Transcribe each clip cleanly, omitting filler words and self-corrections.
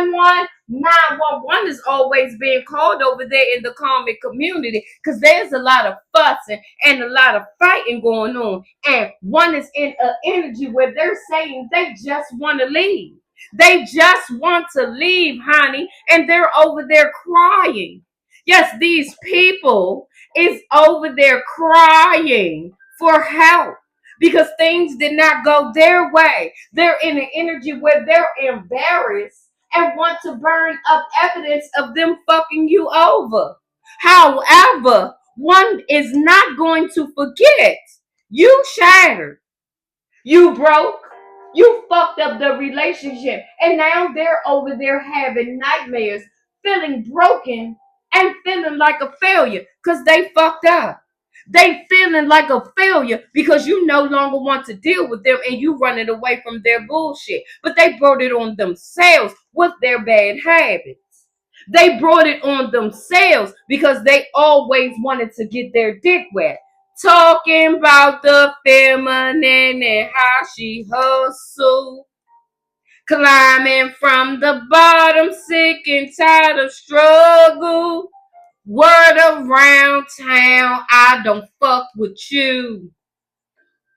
911. 911 is always being called over there in the comic community because there's a lot of fussing and a lot of fighting going on. And one is in an energy where they're saying they just want to leave. They just want to leave, honey, and they're over there crying. Yes, these people is over there crying for help because things did not go their way. They're in an energy where they're embarrassed and want to burn up evidence of them fucking you over. However, one is not going to forget you shattered, you broke, you fucked up the relationship, and now they're over there having nightmares, feeling broken and feeling like a failure because they fucked up. They feeling like a failure because you no longer want to deal with them and you running away from their bullshit. But they brought it on themselves with their bad habits. They brought it on themselves because they always wanted to get their dick wet. Talking about the feminine and how she hustle. Climbing from the bottom, sick and tired of struggle. Word around town, I don't fuck with you.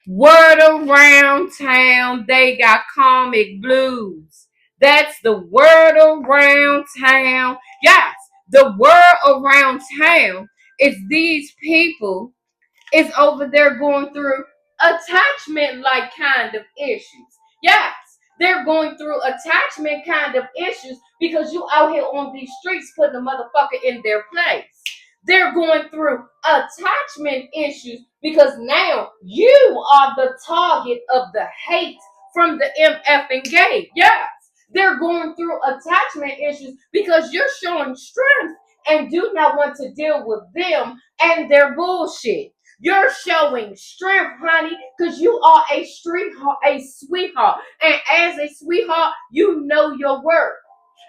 Word around town, they got comic blues. That's the word around town. Yes, the word around town is these people is over there going through attachment like kind of issues. Yes, they're going through attachment kind of issues because you out here on these streets putting a motherfucker in their place. They're going through attachment issues because now you are the target of the hate from the MF and gay. Yes, they're going through attachment issues because you're showing strength and do not want to deal with them and their bullshit. You're showing strength, honey, because you are a sweetheart. And as a sweetheart, you know your worth.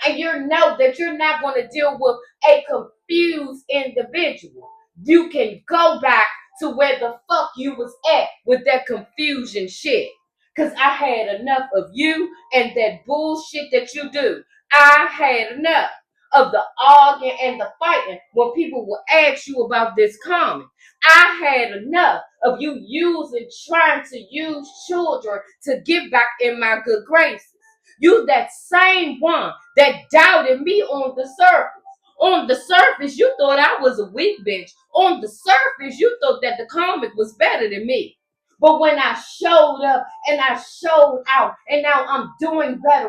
And you know that you're not going to deal with a confused individual. You can go back to where the fuck you was at with that confusion shit. Because I had enough of you and that bullshit that you do. I had enough of the arguing and the fighting when people will ask you about this comment. I had enough of you trying to use children to get back in my good graces. You that same one that doubted me on the surface. On the surface, you thought I was a weak bitch. On the surface, you thought that the comic was better than me. But when I showed up and I showed out and now I'm doing better